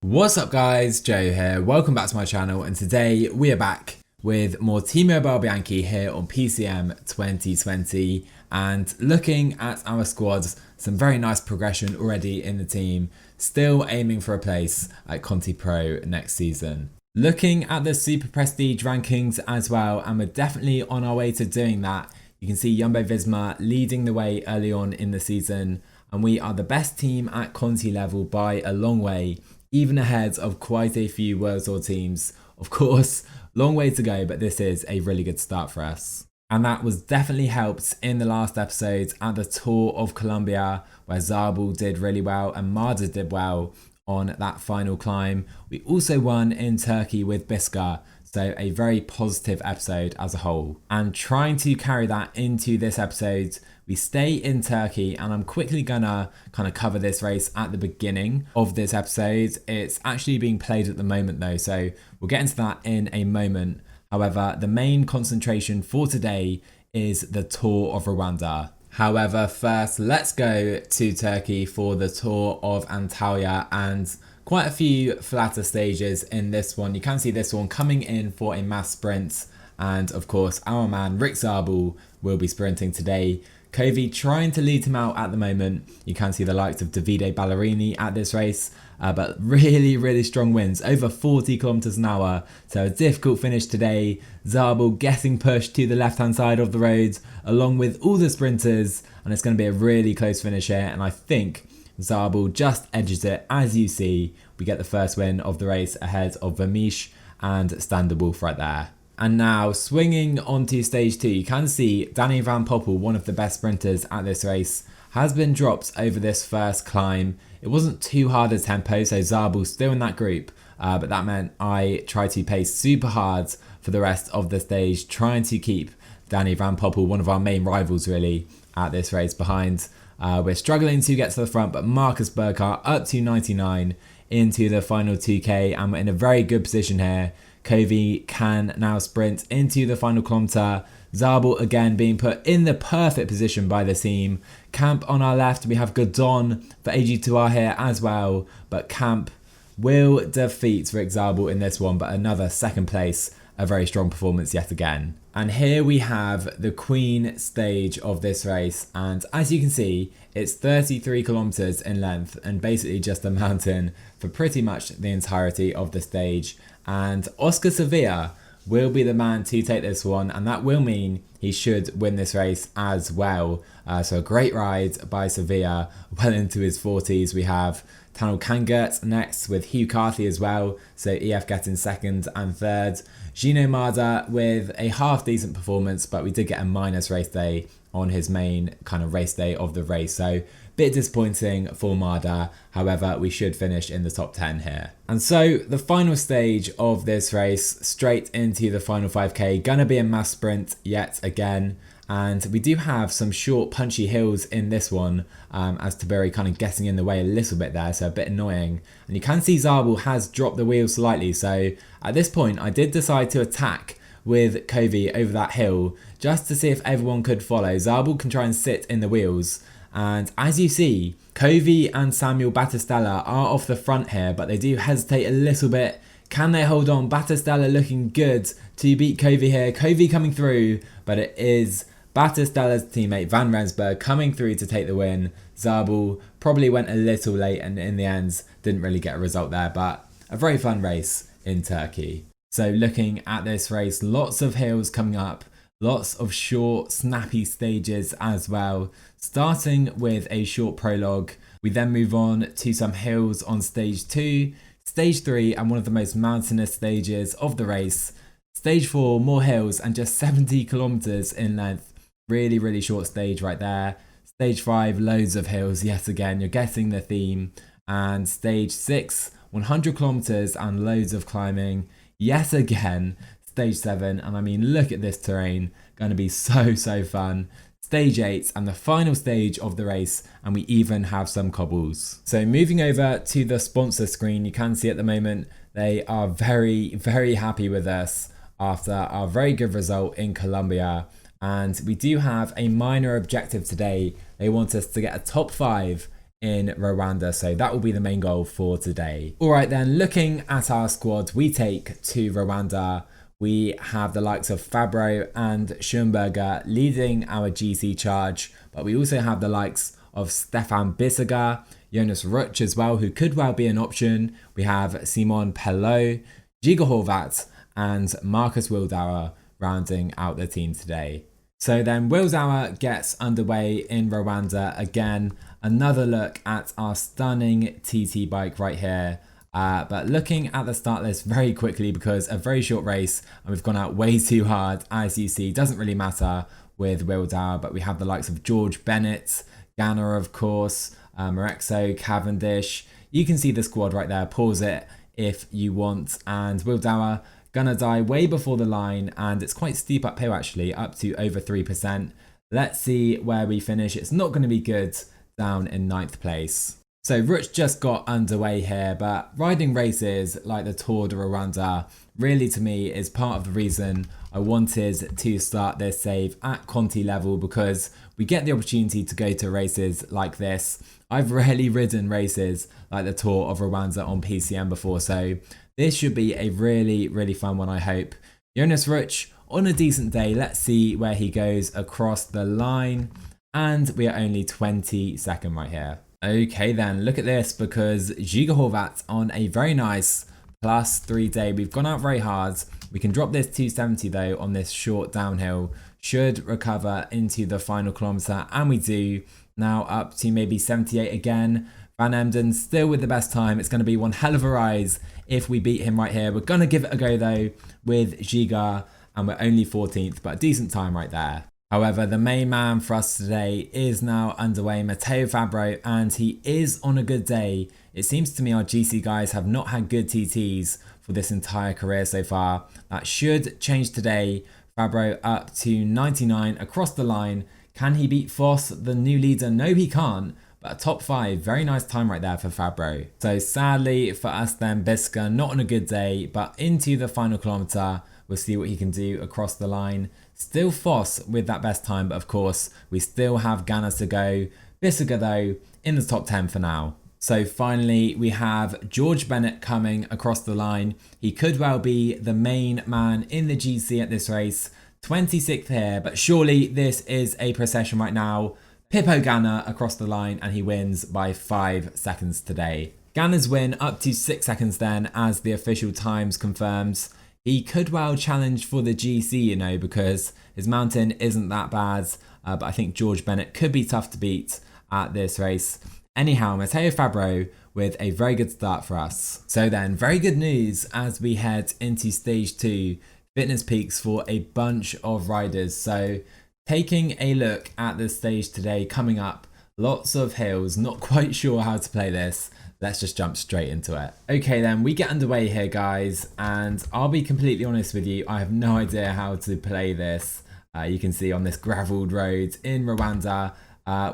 What's up guys, Joe here, welcome back to my channel, and today we are back with more T-Mobile Bianchi here on PCM 2020 and looking at our squads. Some very nice progression already in the team, still aiming for a place at Conti Pro next season. Looking at the Super Prestige rankings as well, and we're definitely on our way to doing that. You can see Jumbo Visma leading the way early on in the season, and we are the best team at Conti level by a long way, even ahead of quite a few World Tour teams. Of course, long way to go, but this is a really good start for us. And that was definitely helped in the last episode at the Tour of Colombia, where Zabul did really well and Marder did well on that final climb. We also won in Turkey with Biska, so a very positive episode as a whole. And trying to carry that into this episode, we stay in Turkey, and I'm quickly gonna kind of cover this race at the beginning of this episode. It's actually being played at the moment though, so we'll get into that in a moment. However, the main concentration for today is the Tour of Rwanda. However, first let's go to Turkey for the Tour of Antalya, and quite a few flatter stages in this one. You can see this one coming in for a mass sprint, and of course our man Rick Zabul will be sprinting today. Covey trying to lead him out at the moment. You can see the likes of Davide Ballerini at this race, but really strong winds, over 40 kilometers an hour. So a difficult finish today. Zabul getting pushed to the left hand side of the road along with all the sprinters, and it's going to be a really close finish here, and I think Zabul just edges it. As you see, we get the first win of the race ahead of Vermeesh and Standard right there. And now swinging onto stage 2, you can see Danny Van Poppel, one of the best sprinters at this race, has been dropped over this first climb. It wasn't too hard a tempo, so Zabul still in that group, but that meant I tried to pace super hard for the rest of the stage, trying to keep Danny Van Poppel, one of our main rivals really, at this race behind. We're struggling to get to the front, but Marcus Burkhardt up to 99 into the final 2k, and we're in a very good position here. Covey can now sprint into the final kilometre. Zabul again being put in the perfect position by the team. Camp on our left, we have Godon for AG2R here as well, but Camp will defeat Rick Zabul in this one, but another second place, a very strong performance yet again. And here we have the Queen stage of this race, and as you can see, it's 33 kilometers in length and basically just a mountain for pretty much the entirety of the stage. And Oscar Sevilla will be the man to take this one, and that will mean he should win this race as well. So a great ride by Sevilla, well into his 40s. We have Tanel Kangert next with Hugh Carthy as well, so EF getting second and third. Gino Marder with a half decent performance, but we did get a minus race day on his main kind of race day of the race, so bit disappointing for Marder. However, we should finish in the top 10 here. And so the final stage of this race, straight into the final 5k, gonna be a mass sprint yet again. And we do have some short punchy hills in this one, as Taberi kind of getting in the way a little bit there, so a bit annoying. And you can see Zabul has dropped the wheels slightly, so at this point I did decide to attack with Covey over that hill just to see if everyone could follow. Zabul can try and sit in the wheels, and as you see, Covey and Samuel Battistella are off the front here, but they do hesitate a little bit. Can they hold on? Battistella looking good to beat Covey here. Covey coming through, but it is Battistella's teammate Van Rensburg coming through to take the win. Zabul probably went a little late and in the end didn't really get a result there, but a very fun race in Turkey. So looking at this race, lots of hills coming up, lots of short snappy stages as well. Starting with a short prologue, we then move on to some hills on stage 2, stage 3 and one of the most mountainous stages of the race. Stage 4, more hills and just 70 kilometers in length. Really short stage right there. Stage 5, loads of hills yet again, you're getting the theme. And stage 6, 100 kilometers and loads of climbing yet again. Stage 7, and I mean look at this terrain, going to be so fun. Stage 8 and the final stage of the race, and we even have some cobbles. So moving over to the sponsor screen, you can see at the moment they are very happy with us after our very good result in Colombia. And we do have a minor objective today. They want us to get a top 5 in Rwanda. So that will be the main goal for today. All right then, looking at our squad we take to Rwanda, we have the likes of Fabro and Schoenberger leading our GC charge, but we also have the likes of Stefan Bissiger, Jonas Ruch as well, who could well be an option. We have Simon Pelot, Giga Horvat, and Marcus Wildauer rounding out the team today. So then Wildauer gets underway in Rwanda again. Another look at our stunning TT bike right here. But looking at the start list very quickly, because a very short race and we've gone out way too hard, as you see, doesn't really matter with Wildauer, but we have the likes of George Bennett, Ganna of course, Marexo, Cavendish. You can see the squad right there, pause it if you want, and Wildauer gonna die way before the line, and it's quite steep uphill actually, up to over 3%. Let's see where we finish. It's not going to be good down in 9th place. So Ruch just got underway here, but riding races like the Tour de Rwanda really to me is part of the reason I wanted to start this save at Conti level, because we get the opportunity to go to races like this. I've rarely ridden races like the Tour of Rwanda on PCM before, so this should be a really fun one, I hope. Jonas Ruch on a decent day. Let's see where he goes across the line, and we are only 22nd right here. Okay then, look at this, because Giga Horvat on a very nice +3 day. We've gone out very hard. We can drop this 270 though on this short downhill. Should recover into the final kilometre, and we do. Now up to maybe 78 again. Van Emden still with the best time. It's going to be one hell of a rise if we beat him right here. We're going to give it a go though with Giga, and we're only 14th, but a decent time right there. However, the main man for us today is now underway, Matteo Fabro, and he is on a good day. It seems to me our GC guys have not had good TTs for this entire career so far. That should change today. Fabro up to 99 across the line. Can he beat Foss, the new leader? No, he can't. But a top 5, very nice time right there for Fabro. So sadly for us then, Biska not on a good day, but into the final kilometre. We'll see what he can do across the line. Still Foss with that best time, but of course we still have Ganna to go. Bissiger though in the top 10 for now. So finally we have George Bennett coming across the line. He could well be the main man in the GC at this race. 26th here, but surely this is a procession right now. Pippo Ganna across the line, and he wins by 5 seconds today. Ganna's win up to 6 seconds then, as the official times confirms. He could well challenge for the GC, you know, because his mountain isn't that bad, but I think George Bennett could be tough to beat at this race. Anyhow, Matteo Fabro with a very good start for us. So then, very good news as we head into stage 2, fitness peaks for a bunch of riders. So taking a look at the stage today coming up, lots of hills, not quite sure how to play this. Let's just jump straight into it. Okay then, we get underway here guys, and I'll be completely honest with you, I have no idea how to play this. You can see on this gravelled road in Rwanda.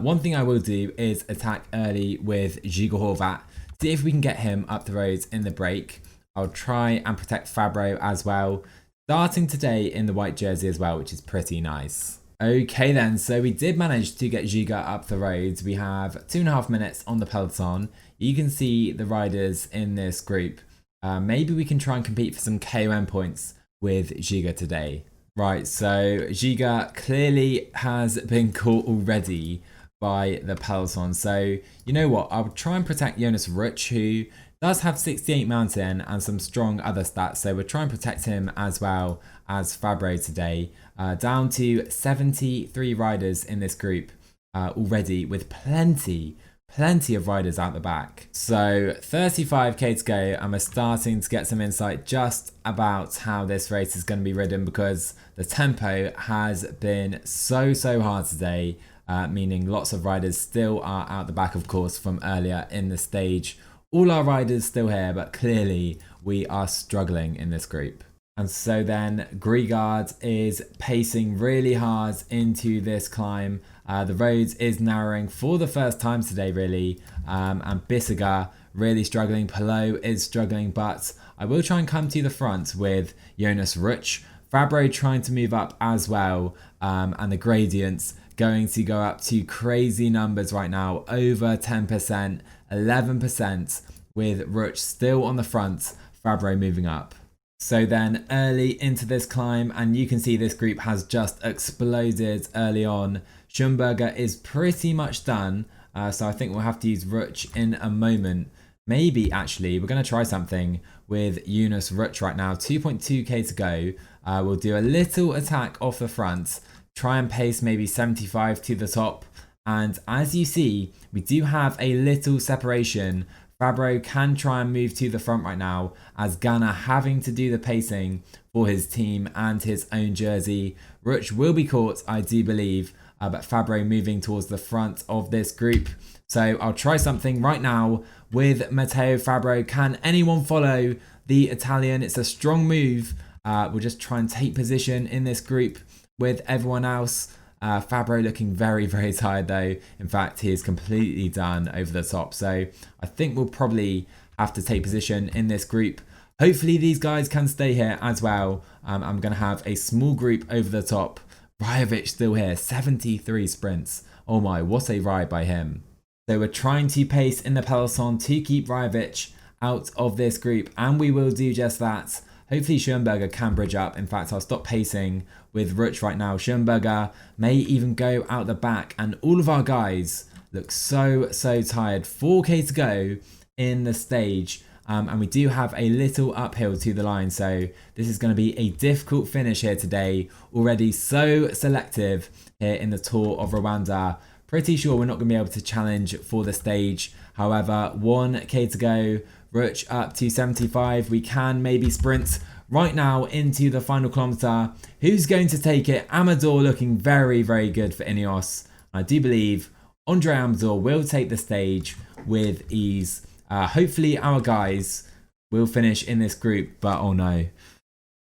One thing I will do is attack early with Giga Horvat, see if we can get him up the road in the break. I'll try and protect Fabro as well, starting today in the white jersey as well, which is pretty nice. Okay then, so we did manage to get Giga up the road. We have 2.5 minutes on the peloton. You can see the riders in this group. Maybe we can try and compete for some KOM points with Giga today. Right, so Giga clearly has been caught already by the peloton. So you know what, I'll try and protect Jonas Ruch, who does have 68 mountain and some strong other stats. So we'll try and protect him as well as Fabro today. Down to 73 riders in this group already, with plenty of riders out the back. So 35k to go, and we're starting to get some insight just about how this race is going to be ridden, because the tempo has been so hard today, meaning lots of riders still are out the back, of course, from earlier in the stage. All our riders still here, but clearly we are struggling in this group. And so then Griegard is pacing really hard into this climb. The road is narrowing for the first time today, really. And Bissiger really struggling. Pelot is struggling, but I will try and come to the front with Jonas Ruch. Fabro trying to move up as well. And the gradients going to go up to crazy numbers right now, over 10%, 11%, with Ruch still on the front, Fabro moving up. So then early into this climb, and you can see this group has just exploded early on. Schoenberger is pretty much done, so I think we'll have to use Ruch in a moment. Maybe actually we're going to try something with Yunus Ruch right now, 2.2k to go. We'll do a little attack off the front, try and pace maybe 75 to the top, and as you see we do have a little separation. Fabro can try and move to the front right now, as Ghana having to do the pacing for his team and his own jersey. Ruch will be caught, I do believe, but Fabro moving towards the front of this group. So I'll try something right now with Matteo Fabro. Can anyone follow the Italian? It's a strong move. We'll just try and take position in this group with everyone else. Fabro looking very, very tired though. In fact, he is completely done over the top. So I think we'll probably have to take position in this group. Hopefully these guys can stay here as well. I'm going to have a small group over the top. Rajovic still here, 73 sprints. Oh my, what a ride by him. So we're trying to pace in the peloton to keep Rajovic out of this group, and we will do just that. Hopefully Schoenberger can bridge up. In fact, I'll stop pacing with Ruch right now. Schoenberger may even go out the back, and all of our guys look so tired. 4k to go in the stage, and we do have a little uphill to the line, so this is going to be a difficult finish here today. Already so selective here in the Tour of Rwanda. Pretty sure we're not going to be able to challenge for the stage. However, 1k to go. Ruch up to 75. We can maybe sprint right now into the final kilometre. Who's going to take it? Amador looking very, very good for Ineos. I do believe Andre Amador will take the stage with ease. Hopefully our guys will finish in this group, but oh no.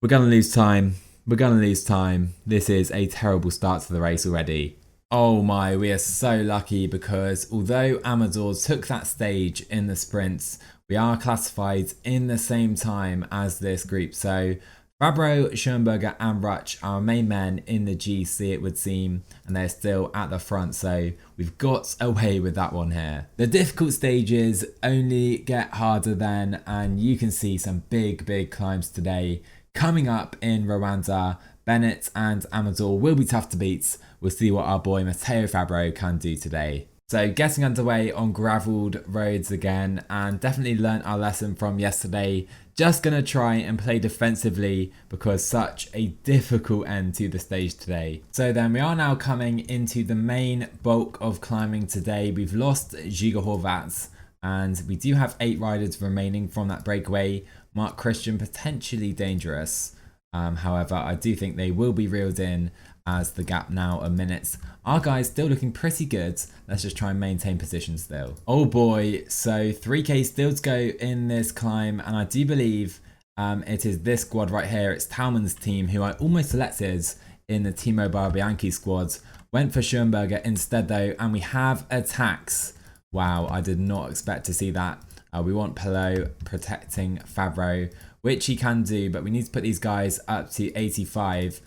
We're going to lose time. We're going to lose time. This is a terrible start to the race already. Oh my, we are so lucky because although Amador took that stage in the sprints, we are classified in the same time as this group. So Fabro, Schoenberger and Ruch are our main men in the GC, it would seem, and they're still at the front, so we've got away with that one here. The difficult stages only get harder then, and you can see some big climbs today coming up in Rwanda. Bennett and Amador will be tough to beat. We'll see what our boy Matteo Fabro can do today. So getting underway on gravelled roads again, and definitely learnt our lesson from yesterday. Just going to try and play defensively because such a difficult end to the stage today. So then we are now coming into the main bulk of climbing today. We've lost Giga Horvat, and we do have 8 riders remaining from that breakaway. Mark Christian potentially dangerous. However, I do think they will be reeled in as the gap now a minute. Our guys still looking pretty good. Let's just try and maintain position still. Oh boy, so 3k still to go in this climb, and I do believe it is this squad right here. It's Talman's team, who I almost selected in the T-Mobile Bianchi squad. Went for Schoenberger instead though, and we have attacks. Wow, I did not expect to see that. We want Pelot protecting Fabro, which he can do, but we need to put these guys up to 85,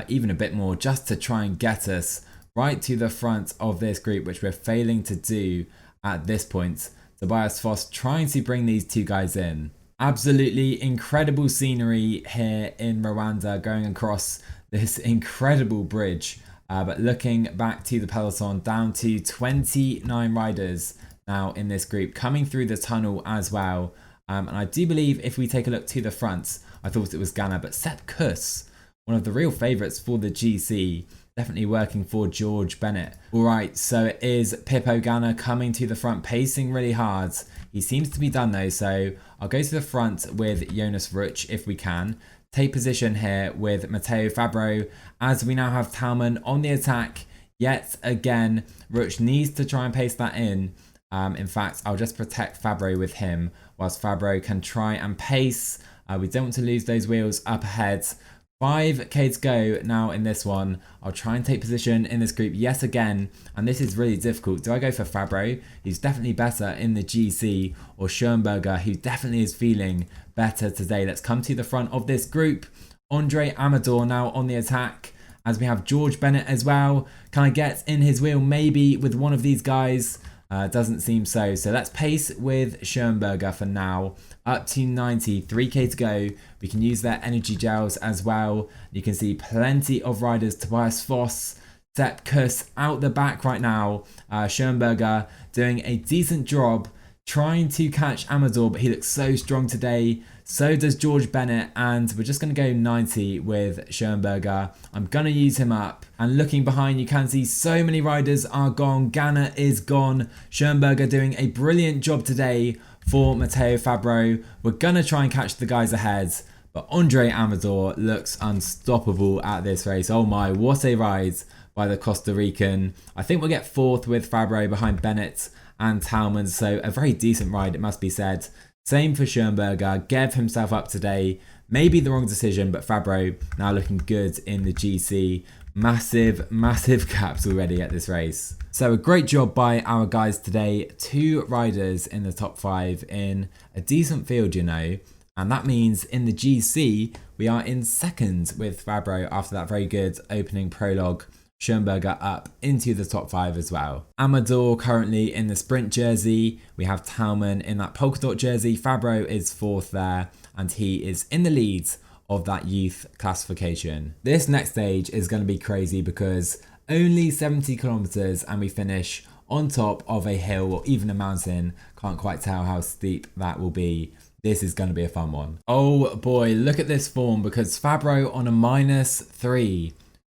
even a bit more, just to try and get us right to the front of this group, which we're failing to do at this point. Tobias Foss trying to bring these 2 guys in. Absolutely incredible scenery here in Rwanda, going across this incredible bridge. But looking back to the peloton, down to 29 riders now in this group, coming through the tunnel as well. And I do believe if we take a look to the front, I thought it was Ghana, but Sepp Kuss, one of the real favourites for the GC, definitely working for George Bennett. Alright, so it is Pippo Ghana coming to the front, pacing really hard. He seems to be done though, so I'll go to the front with Jonas Ruch if we can. Take position here with Matteo Fabro, as we now have Talman on the attack. Yet again, Ruch needs to try and pace that in. In fact, I'll just protect Fabro with him, whilst Fabro can try and pace. We don't want to lose those wheels up ahead. 5k to go now in this one. I'll try and take position in this group yet again, and this is really difficult. Do I go for Fabro, who's definitely better in the GC, or Schoenberger, who definitely is feeling better today? Let's come to the front of this group. Andre Amador now on the attack, as we have George Bennett as well. Can I get in his wheel maybe with one of these guys? Doesn't seem so. So let's pace with Schoenberger for now. Up to 90, 3k to go. We can use their energy gels as well. You can see plenty of riders. Tobias Foss, Sepp Kuss out the back right now. Schoenberger doing a decent job trying to catch Amador, but he looks so strong today. So does George Bennett, and we're just going to go 90 with Schoenberger. I'm going to use him up. And looking behind, you can see so many riders are gone. Ganna is gone. Schoenberger doing a brilliant job today for Matteo Fabro. We're going to try and catch the guys ahead, but Andre Amador looks unstoppable at this race. Oh my, what a ride by the Costa Rican. I think we'll get fourth with Fabro behind Bennett and Talman, so a very decent ride, it must be said. Same for Schoenberger, gave himself up today. Maybe the wrong decision, but Fabro now looking good in the GC. Massive caps already at this race. So a great job by our guys today. 2 riders in the top 5 in a decent field, you know. And that means in the GC, we are in second with Fabro after that very good opening prologue. Schoenberger up into the top 5 as well. Amador currently in the sprint jersey. We have Talman in that polka dot jersey. Fabro is 4th there, and he is in the lead of that youth classification. This next stage is going to be crazy because only 70 kilometers and we finish on top of a hill or even a mountain. Can't quite tell how steep that will be. This is going to be a fun one. Oh boy, look at this form because Fabro on a -3.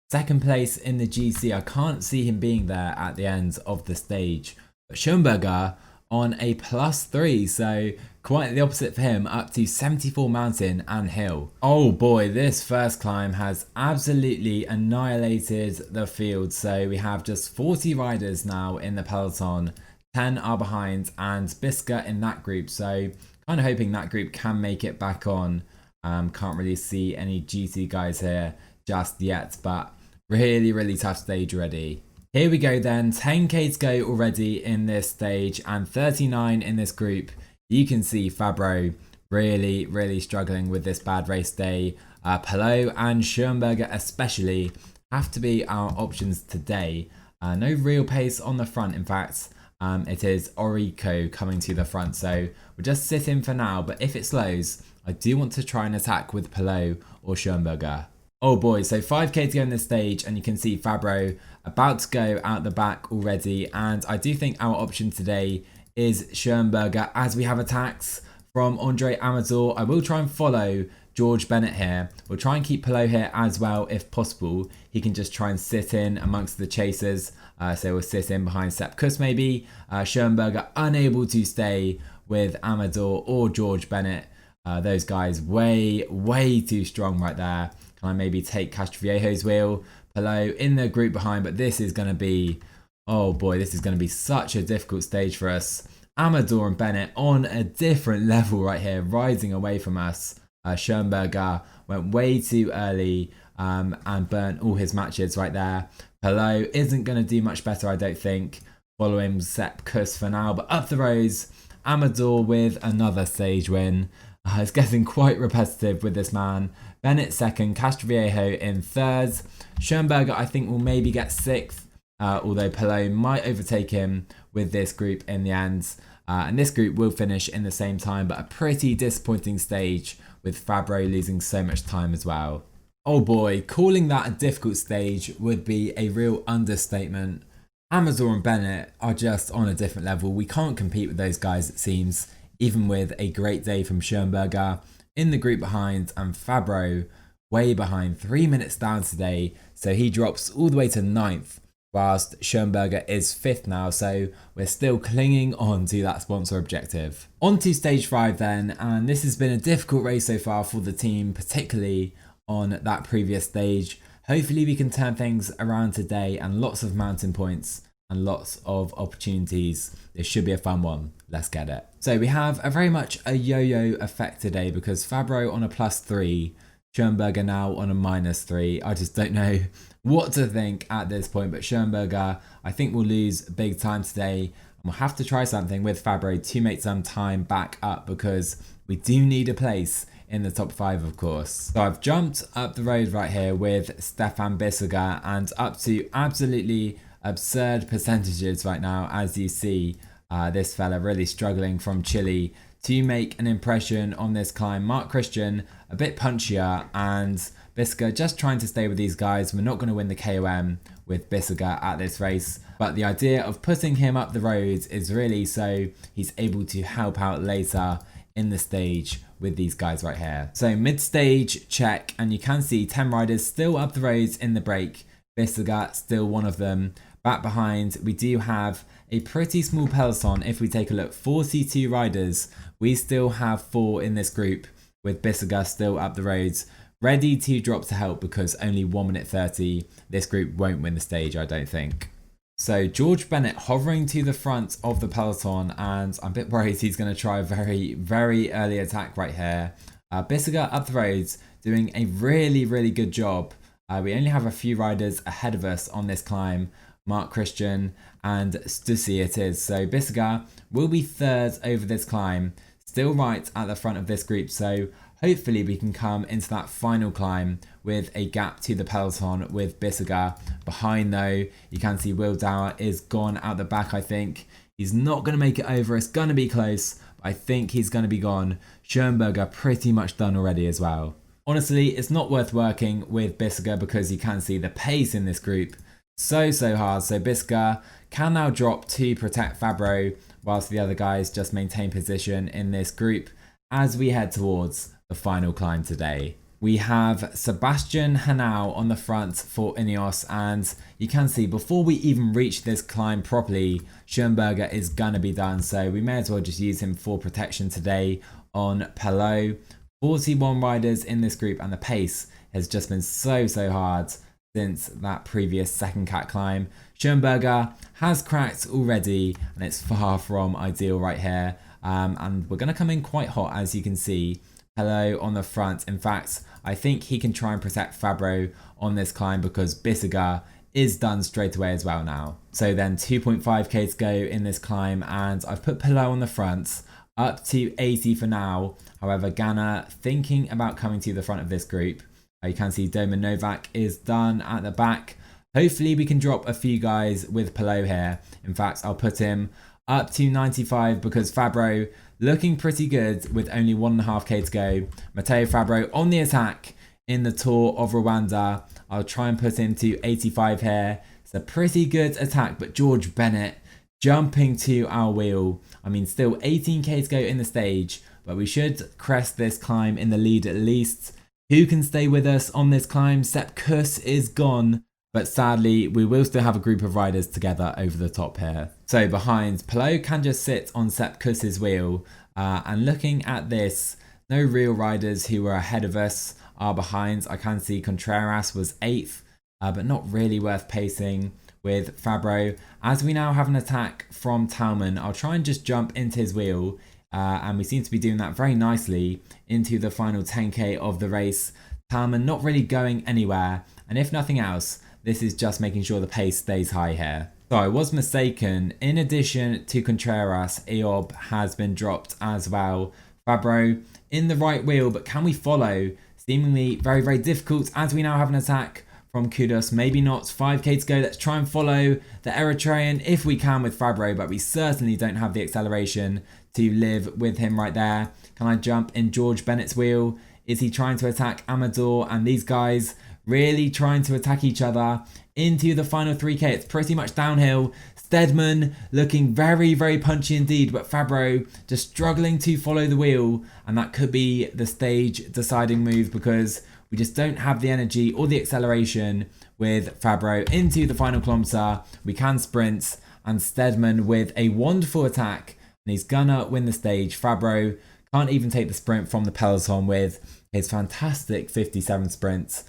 Second place in the GC. I can't see him being there at the end of the stage. But Schoenberger on a +3, so quite the opposite for him, up to 74 mountain and hill. Oh boy, this first climb has absolutely annihilated the field. So we have just 40 riders now in the peloton. 10 are behind and Biska in that group. So kind of hoping that group can make it back on. Can't really see any GC guys here just yet, but really tough stage already. Here we go then, 10k to go already in this stage and 39 in this group. You can see Fabro really struggling with this bad race day. Pelot and Schoenberger especially have to be our options today. No real pace on the front, in fact. It is Orico coming to the front, so we'll just sit in for now, but if it slows, I do want to try and attack with Pelot or Schoenberger. Oh boy, so 5k to go in this stage, and you can see Fabro about to go out the back already, and I do think our option today is Schoenberger as we have attacks from Andre Amador. I will try and follow George Bennett here. We'll try and keep Pelot here as well if possible. He can just try and sit in amongst the chasers, so we'll sit in behind Sepp Kuss maybe. Schoenberger unable to stay with Amador or George Bennett. Those guys way too strong right there. Can I maybe take Castroviejo's wheel? Pelot in the group behind, but this is going to be, oh boy, this is going to be such a difficult stage for us. Amador and Bennett on a different level right here, riding away from us. Schoenberger went way too early and burnt all his matches right there. Pelot isn't going to do much better, I don't think. Following Sepp Kuss for now, but up the rows, Amador with another stage win. It's getting quite repetitive with this man. Bennett second, Castroviejo in third. Schoenberger I think will maybe get 6th, although Pelot might overtake him with this group in the end. And this group will finish in the same time, but a pretty disappointing stage with Fabro losing so much time as well. Oh boy, calling that a difficult stage would be a real understatement. Amador and Bennett are just on a different level. We can't compete with those guys, it seems, even with a great day from Schoenberger in the group behind, and Fabro way behind, 3 minutes down today, so he drops all the way to 9th, whilst Schoenberger is 5th now, so we're still clinging on to that sponsor objective. On to stage 5 then, and this has been a difficult race so far for the team, particularly on that previous stage. Hopefully we can turn things around today, and lots of mountain points and lots of opportunities. This should be a fun one. Let's get it. So we have a very much a yo-yo effect today because Fabro on a +3, Schoenberger now on a -3. I just don't know what to think at this point, but Schoenberger I think will lose big time today, and we'll have to try something with Fabro to make some time back up because we do need a place in the top 5, of course. So I've jumped up the road right here with Stefan Bissiger and up to absolutely absurd percentages right now, as you see. This fella really struggling from Chile to make an impression on this climb. Mark Christian a bit punchier, and Bissiger just trying to stay with these guys. We're not going to win the KOM with Bissiger at this race, but the idea of putting him up the road is really so he's able to help out later in the stage with these guys right here. So mid-stage check, and you can see 10 riders still up the roads in the break. Bissiger still one of them. Back behind, we do have a pretty small peloton. If we take a look, 42 riders. We still have 4 in this group, with Bissiger still up the roads, ready to drop to help because only 1 minute 30. This group won't win the stage, I don't think. So George Bennett hovering to the front of the peloton, and I'm a bit worried he's going to try a very early attack right here. Bissiger up the roads, doing a really good job. We only have a few riders ahead of us on this climb. Mark Christian and Stussy it is. So Bissiger will be 3rd over this climb, still right at the front of this group. So hopefully we can come into that final climb with a gap to the peloton with Bissiger. Behind though, you can see Will Dower is gone out the back, I think. He's not going to make it over. It's going to be close, but I think he's going to be gone. Schoenberger pretty much done already as well. Honestly, it's not worth working with Bissiger because you can see the pace in this group. So hard. So Bissiger can now drop to protect Fabro, whilst the other guys just maintain position in this group as we head towards the final climb today. We have Sebastian Hanau on the front for Ineos, and you can see before we even reach this climb properly, Schoenberger is gonna be done, so we may as well just use him for protection today on Pelot. 41 riders in this group, and the pace has just been so hard since that previous second cat climb. Schoenberger has cracked already, and it's far from ideal right here. And we're going to come in quite hot, as you can see. Pelot on the front. In fact, I think he can try and protect Fabro on this climb because Bissiger is done straight away as well now. So then 2.5k to go in this climb, and I've put Pelot on the front, up to 80 for now. However, Ghana thinking about coming to the front of this group. You can see Doman Novak is done at the back. Hopefully we can drop a few guys with Pelot here. In fact, I'll put him up to 95 because Fabro looking pretty good with only 1.5k to go. Matteo Fabro on the attack in the Tour of Rwanda. I'll try and put him to 85 here. It's a pretty good attack, but George Bennett jumping to our wheel. I mean, still 18k to go in the stage, but we should crest this climb in the lead at least. Who can stay with us on this climb? Sepp Kuss is gone, but sadly we will still have a group of riders together over the top here. So behind, Pelot can just sit on Sepp Kuss's wheel, and looking at this, no real riders who were ahead of us are behind. I can see Contreras was 8th, but not really worth pacing with Fabro. As we now have an attack from Talman, I'll try and just jump into his wheel. And we seem to be doing that very nicely into the final 10k of the race. Talman not really going anywhere, and if nothing else, this is just making sure the pace stays high here. So I was mistaken. In addition to Contreras, Eob has been dropped as well. Fabro in the right wheel, but can we follow? Seemingly very difficult as we now have an attack from Kudus. Maybe not. 5k to go. Let's try and follow the Eritrean if we can with Fabro, but we certainly don't have the acceleration to live with him right there. Can I jump in George Bennett's wheel? Is he trying to attack Amador and these guys really trying to attack each other into the final 3k? It's pretty much downhill. Stedman looking very punchy indeed, but Fabro just struggling to follow the wheel, and that could be the stage deciding move because we just don't have the energy or the acceleration with Fabro into the final kilometre. We can sprint, and Stedman with a wonderful attack, and he's gonna win the stage. Fabro can't even take the sprint from the peloton with his fantastic 57 sprints.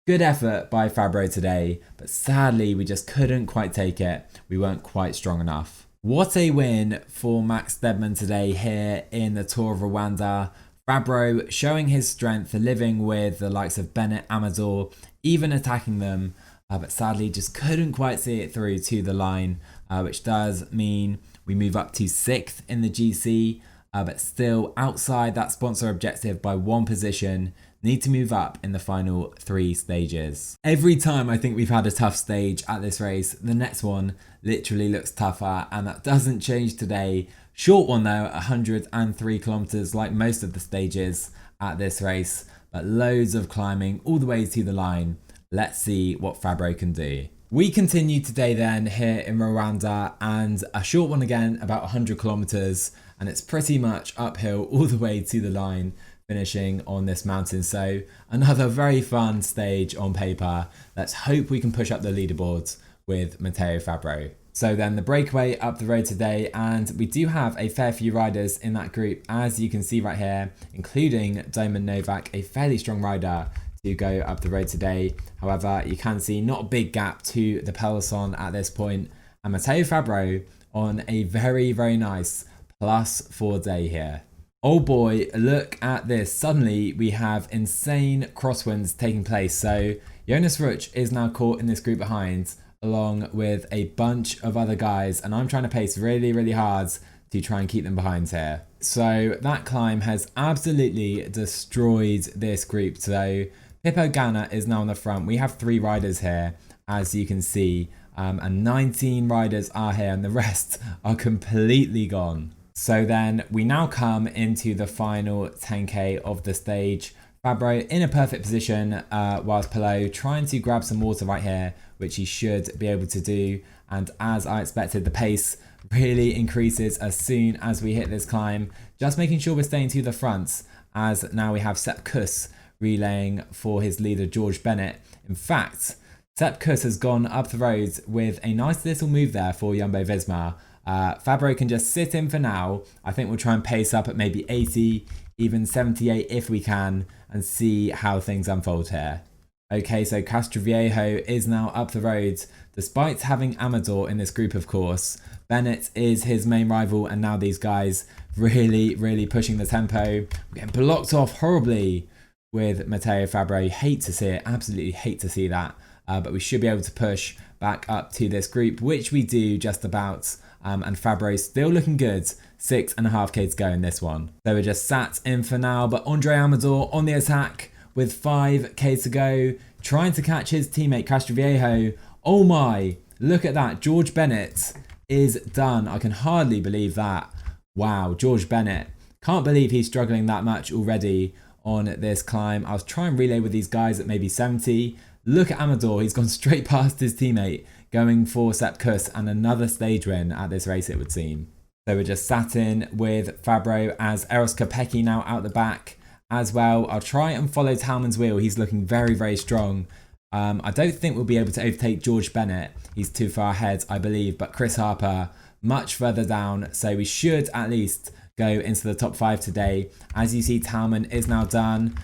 Good effort by Fabro today, but sadly we just couldn't quite take it. We weren't quite strong enough. What a win for Max Stedman today here in the Tour of Rwanda. Fabro showing his strength, living with the likes of Bennett, Amador, even attacking them, but sadly just couldn't quite see it through to the line, which does mean we move up to 6th in the GC. but still outside that sponsor objective by 1 position. Need to move up in the final 3 stages. Every time I think we've had a tough stage at this race, the next one literally looks tougher, and that doesn't change today. Short one though, 103 kilometers like most of the stages at this race, but loads of climbing all the way to the line. Let's see what Fabro can do. We continue today then here in Rwanda, and a short one again, about 100 kilometers, and it's pretty much uphill all the way to the line, finishing on this mountain. So another very fun stage on paper. Let's hope we can push up the leaderboards with Matteo Fabro. So then the breakaway up the road today, and we do have a fair few riders in that group, as you can see right here, including Doman Novak, a fairly strong rider to go up the road today. However, you can see not a big gap to the peloton at this point, and Matteo Fabro on a very, very nice +4 day here. Oh boy, look at this. Suddenly we have insane crosswinds taking place. So Jonas Ruch is now caught in this group behind, along with a bunch of other guys, and I'm trying to pace really, really hard to try and keep them behind here. So that climb has absolutely destroyed this group. So Pippo Ganna is now on the front. We have 3 riders here, as you can see, and 19 riders are here, and the rest are completely gone. So then we now come into the final 10k of the stage. Fabro in a perfect position, whilst Pelot trying to grab some water right here, which he should be able to do. And as I expected, the pace really increases as soon as we hit this climb. Just making sure we're staying to the front, as now we have Sepp Kuss relaying for his leader George Bennett. In fact, Sepp Kuss has gone up the road with a nice little move there for Jumbo Visma. Fabro can just sit in for now. I think we'll try and pace up at maybe 80, even 78 if we can, and see how things unfold here. Okay, so Castroviejo is now up the road, despite having Amador in this group, of course. Bennett is his main rival, and now these guys really, really pushing the tempo. We're getting blocked off horribly with Matteo Fabro. Hate to see it, absolutely hate to see that. But we should be able to push back up to this group, which we do just about. And Fabro's still looking good. 6.5k to go in this one. So we're just sat in for now, but Andre Amador on the attack with 5k to go, trying to catch his teammate Castroviejo. Oh my, look at that. George Bennett is done. I can hardly believe that. Wow, George Bennett. Can't believe he's struggling that much already on this climb. I was trying to relay with these guys at maybe 70. Look at Amador. He's gone straight past his teammate, going for Sepp Kuss, and another stage win at this race, it would seem. So we're just sat in with Fabro, as Eros Kopecky now out the back as well. I'll try and follow Talman's wheel. He's looking very, very strong. I don't think we'll be able to overtake George Bennett. He's too far ahead, I believe, but Chris Harper much further down. So we should at least go into the top 5 today. As you see, Talman is now done.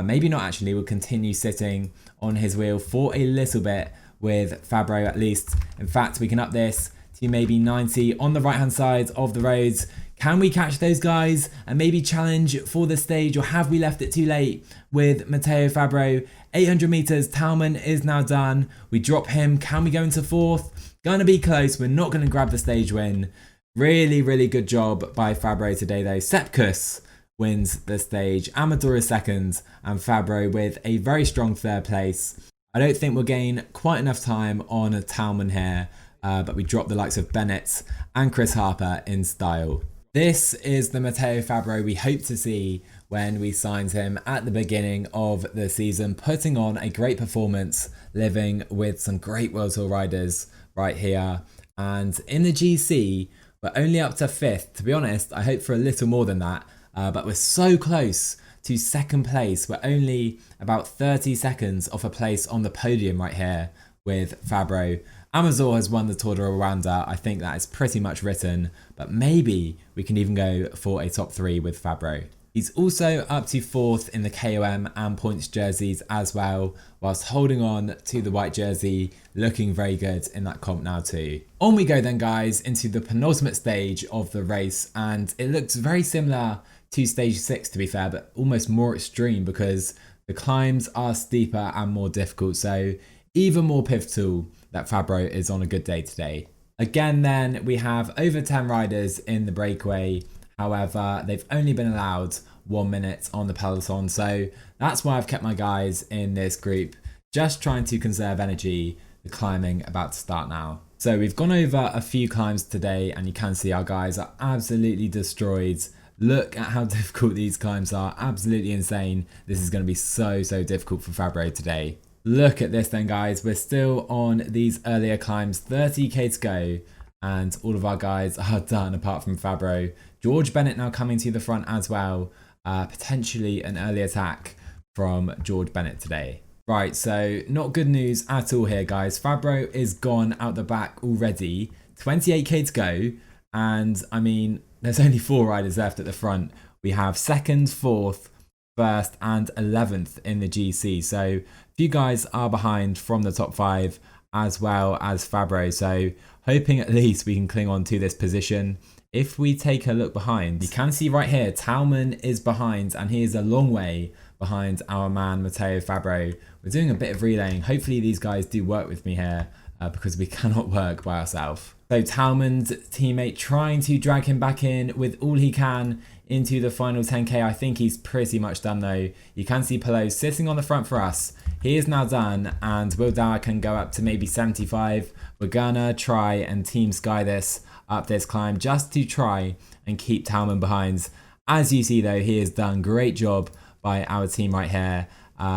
Maybe not actually. We'll continue sitting on his wheel for a little bit with Fabro at least. In fact, we can up this to maybe 90 on the right hand side of the roads. Can we catch those guys and maybe challenge for the stage, or have we left it too late with Matteo Fabro? 800 meters, Talman is now done. We drop him. Can we go into 4th? Gonna be close. We're not gonna grab the stage win. Really, really good job by Fabro today though. Sepp Kuss wins the stage. Amador is 2nd, and Fabro with a very strong 3rd place. I don't think we'll gain quite enough time on Talman here, but we drop the likes of Bennett and Chris Harper in style. This is the Matteo Fabro we hope to see when we signed him at the beginning of the season, putting on a great performance, living with some great World Tour riders right here. And in the GC, we're only up to 5th. To be honest, I hope for a little more than that, but we're so close to 2nd place. We're only about 30 seconds off a place on the podium right here with Fabro. Amador has won the Tour de Rwanda. I think that is pretty much written, but maybe we can even go for a top 3 with Fabro. He's also up to 4th in the KOM and points jerseys as well, whilst holding on to the white jersey, looking very good in that comp now too. On we go then, guys, into the penultimate stage of the race, and it looks very similar to stage 6 to be fair, but almost more extreme because the climbs are steeper and more difficult, so even more pivotal that Fabro is on a good day today. Again then, we have over 10 riders in the breakaway. However, they've only been allowed 1 minute on the peloton, so that's why I've kept my guys in this group, just trying to conserve energy. The climbing about to start now. So we've gone over a few climbs today, and you can see our guys are absolutely destroyed. Look at how difficult these climbs are, absolutely insane. This is going to be so difficult for Fabro today. Look at this then, guys, we're still on these earlier climbs, 30k to go, and all of our guys are done apart from Fabro. George Bennett now coming to the front as well, potentially an early attack from George Bennett today. Right, so not good news at all here, guys. Fabro is gone out the back already, 28k to go, and I mean, there's only 4 riders left at the front. We have 2nd, 4th, 1st and 11th in the GC, so a few guys are behind from the top 5 as well as Fabro, so hoping at least we can cling on to this position. If we take a look behind, you can see right here, Talman is behind, and he is a long way behind our man Matteo Fabro. We're doing a bit of relaying. Hopefully these guys do work with me here because we cannot work by ourselves. So Talman's teammate trying to drag him back in with all he can into the final 10k. I think he's pretty much done though. You can see Pelot sitting on the front for us. He is now done, and Will Dower can go up to maybe 75. We're gonna try and team sky this up this climb just to try and keep Talman behind. As you see though, he has done great job by our team right here.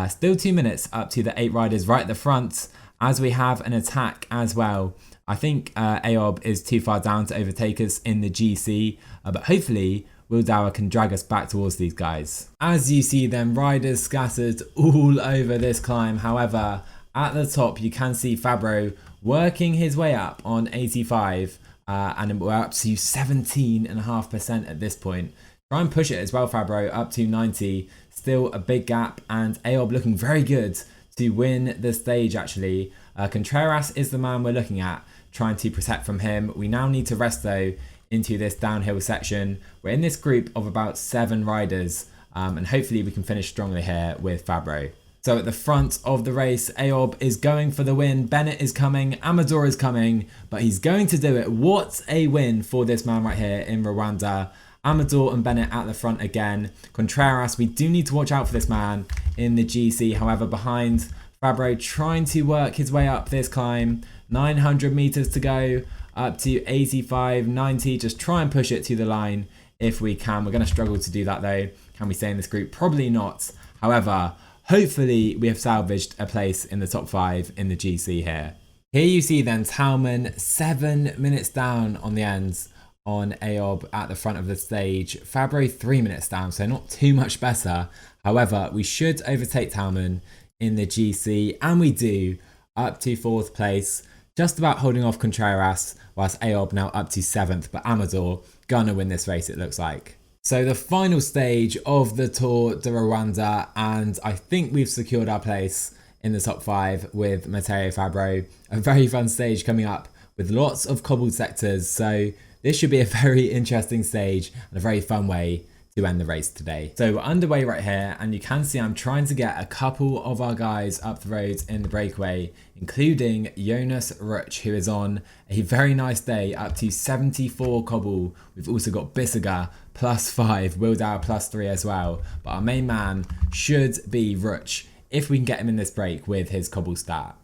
Still 2 minutes up to the 8 riders right at the front, as we have an attack as well. I think Aob is too far down to overtake us in the GC, but hopefully Will Dower can drag us back towards these guys. As you see them, riders scattered all over this climb. However, at the top you can see Fabro working his way up on 85, and we're up to 17.5% at this point. Try and push it as well, Fabro, up to 90. Still a big gap, and Aob looking very good to win the stage actually. Contreras is the man we're looking at, trying to protect from him. We now need to rest though into this downhill section. We're in this group of about 7 riders, and hopefully we can finish strongly here with Fabro. So at the front of the race, Aob is going for the win. Bennett is coming, Amador is coming, but he's going to do it. What a win for this man right here in Rwanda. Amador and Bennett at the front again. Contreras, we do need to watch out for this man in the GC. However, behind Fabro trying to work his way up this climb. 900 meters to go, up to 85, 90. Just try and push it to the line if we can. We're going to struggle to do that though. Can we stay in this group? Probably not. However, hopefully we have salvaged a place in the top 5 in the GC here. Here you see then Talman 7 minutes down on the ends on Aob at the front of the stage. Fabro 3 minutes down, so not too much better. However, we should overtake Talman in the GC, and we do, up to 4th place, just about holding off Contreras, whilst Aob now up to 7th, but Amador gonna win this race it looks like. So the final stage of the Tour de Rwanda, and I think we've secured our place in the top 5 with Matteo Fabro. A very fun stage coming up with lots of cobbled sectors, so this should be a very interesting stage and a very fun way to end the race today. So we're underway right here, and you can see I'm trying to get a couple of our guys up the road in the breakaway, including Jonas Ruch, who is on a very nice day, up to 74 cobble. We've also got Bissiger +5, Wildauer +3 as well, but our main man should be Ruch if we can get him in this break with his cobble stat.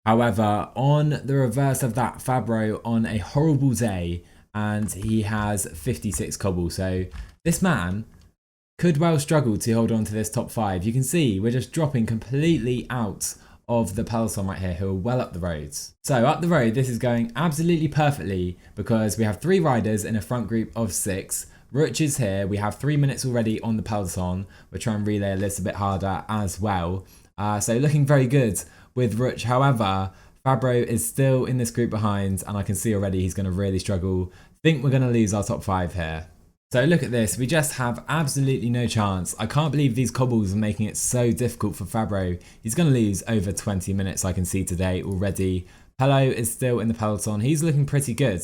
However, on the reverse of that, Fabro on a horrible day, and he has 56 cobble, so this man could well struggle to hold on to this top 5. You can see we're just dropping completely out of the peloton right here, who are well up the roads. So up the road, this is going absolutely perfectly because we have 3 riders in a front group of 6. Ruch is here. We have 3 minutes already on the peloton. We're trying to relay a little bit harder as well. So looking very good with Ruch. However, Fabro is still in this group behind, and I can see already he's going to really struggle. Think we're going to lose our top 5 here. So look at this, we just have absolutely no chance. I can't believe these cobbles are making it so difficult for Fabro. He's going to lose over 20 minutes, I can see today already. Pelot is still in the peloton. He's looking pretty good.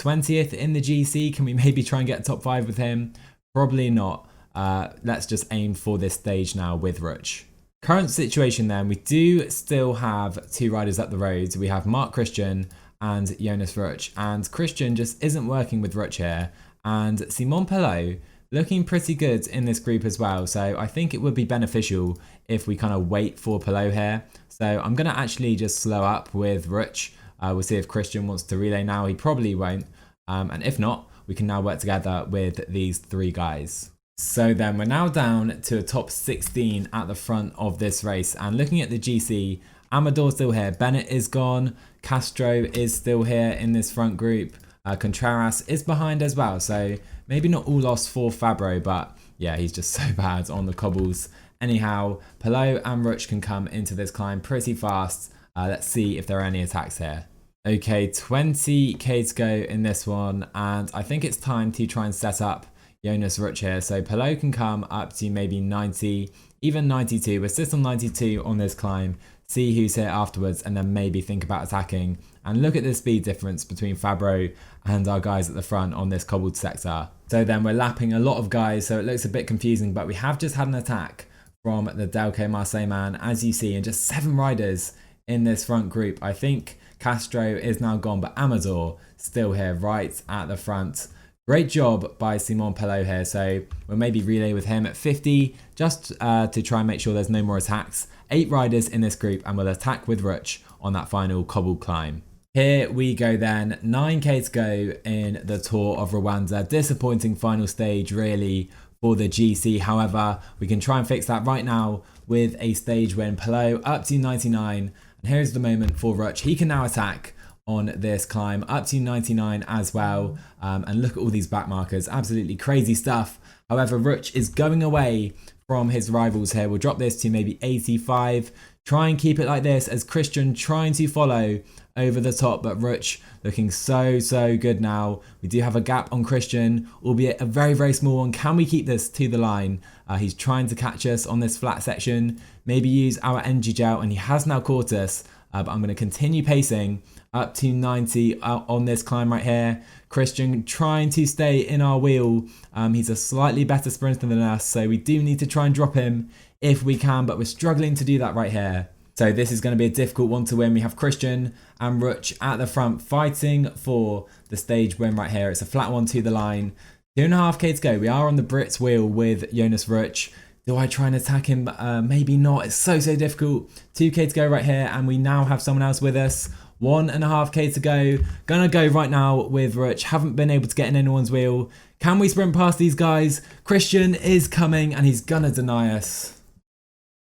20th in the GC. Can we maybe try and get top 5 with him? Probably not. Let's just aim for this stage now with Ruch. Current situation then, we do still have 2 riders up the road. We have Mark Christian and Jonas Ruch, and Christian just isn't working with Ruch here, and Simon Pelot looking pretty good in this group as well. So I think it would be beneficial if we kind of wait for Pelot here. So I'm going to actually just slow up with Ruch. We'll see if Christian wants to relay now. He probably won't. And if not, we can now work together with these three guys. So then we're now down to a top 16 at the front of this race. And looking at the GC, Amador's still here. Bennett is gone. Castro is still here in this front group. Contreras is behind as well. So maybe not all lost for Fabro, but yeah, he's just so bad on the cobbles. Anyhow, Pelot and Ruch can come into this climb pretty fast. Let's see if there are any attacks here. Okay, 20k to go in this one, and I think it's time to try and set up Jonas Ruch here. So Pelot can come up to maybe 90, even 92. We'll sit on 92 on this climb, see who's here afterwards, and then maybe think about attacking. And look at the speed difference between Fabro and our guys at the front on this cobbled sector. So then we're lapping a lot of guys, so it looks a bit confusing, but we have just had an attack from the Delco Marseille man, as you see, and just 7 riders in this front group. I think Castro is now gone, but Amador still here right at the front. Great job by Simon Pelot here. So we'll maybe relay with him at 50 just to try and make sure there's no more attacks. 8 riders in this group, and we'll attack with Ruch on that final cobbled climb. Here we go then, 9k to go in the Tour of Rwanda. Disappointing final stage really for the GC. However, we can try and fix that right now with a stage win. Pelot up to 99. And here's the moment for Ruch. He can now attack on this climb up to 99 as well. And look at all these back markers. Absolutely crazy stuff. However, Ruch is going away from his rivals here. We'll drop this to maybe 85. Try and keep it like this as Christian trying to follow over the top. But Ruch looking so good now. We do have a gap on Christian, albeit a very small one. Can we keep this to the line? He's trying to catch us on this flat section. Maybe use our energy gel, and he has now caught us. But I'm going to continue pacing up to 90 on this climb right here. Christian trying to stay in our wheel. He's a slightly better sprinter than us, so we do need to try and drop him if we can, but we're struggling to do that right here. So this is going to be a difficult one to win. We have Christian and Ruch at the front fighting for the stage win right here. It's a flat one to the line. 2.5k to go. We are on the Brits wheel with Jonas Ruch. Do I try and attack him? Maybe not. It's so difficult. 2k to go right here, and we now have someone else with us. 1.5k to go. Gonna go right now with Ruch. Haven't been able to get in anyone's wheel. Can we sprint past these guys? Christian is coming, and he's gonna deny us.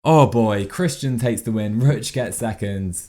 Oh boy, Christian takes the win. Ruch gets second.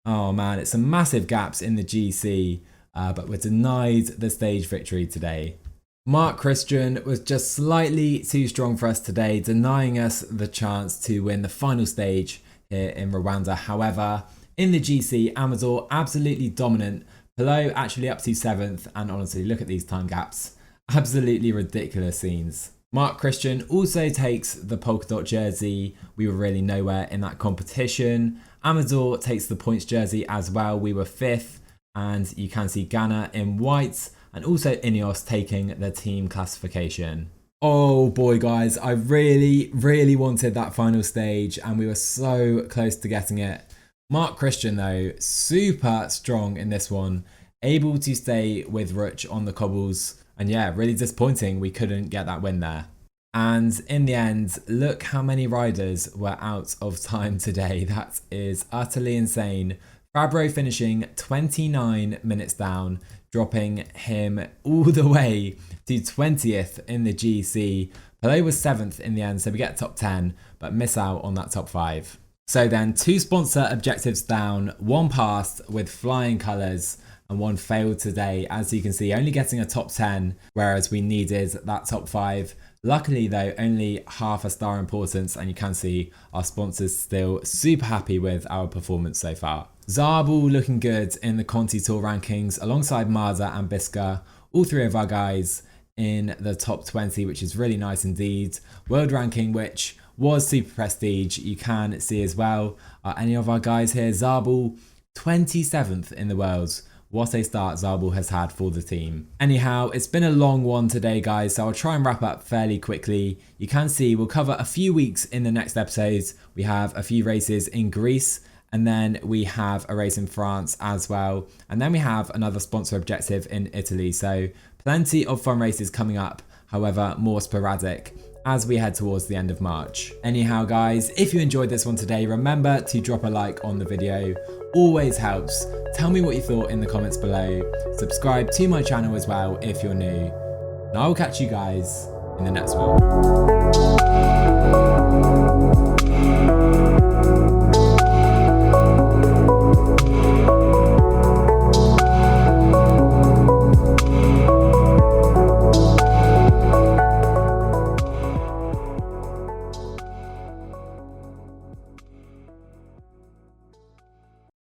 Oh man, it's some massive gaps in the GC, but we're denied the stage victory today. Mark Christian was just slightly too strong for us today, denying us the chance to win the final stage here in Rwanda. However, in the GC, Amador absolutely dominant. Pelot actually up to 7th, and honestly, look at these time gaps. Absolutely ridiculous scenes. Mark Christian also takes the polka dot jersey. We were really nowhere in that competition. Amador takes the points jersey as well. We were 5th, and you can see Ghana in white, and also Ineos taking the team classification. Oh boy guys, I really wanted that final stage, and we were so close to getting it. Mark Christian though, super strong in this one, able to stay with Ruch on the cobbles, and yeah, really disappointing we couldn't get that win there. And in the end, look how many riders were out of time today. That is utterly insane. Fabro finishing 29 minutes down, dropping him all the way to 20th in the GC. Pelot was 7th in the end, so we get top 10, but miss out on that top 5. So then 2 sponsor objectives down, 1 passed with flying colours, and 1 failed today. As you can see, only getting a top 10, whereas we needed that top 5. Luckily though, only half a star importance, and you can see our sponsors still super happy with our performance so far. Zabul looking good in the Conti Tour rankings alongside Marza and Biska, all 3 of our guys in the top 20, which is really nice indeed. World ranking, which was super prestige, you can see as well. Any of our guys here, Zabul 27th in the world. What a start Zabul has had for the team. Anyhow, it's been a long one today guys, so I'll try and wrap up fairly quickly. You can see we'll cover a few weeks in the next episodes. We have a few races in Greece, and then we have a race in France as well, and then we have another sponsor objective in Italy. So Plenty of fun races coming up, however more sporadic as we head towards the end of March. Anyhow guys, if you enjoyed this one today, remember to drop a like on the video. Always helps. Tell me what you thought in the comments below. Subscribe to my channel as well if you're new. And I will catch you guys in the next one.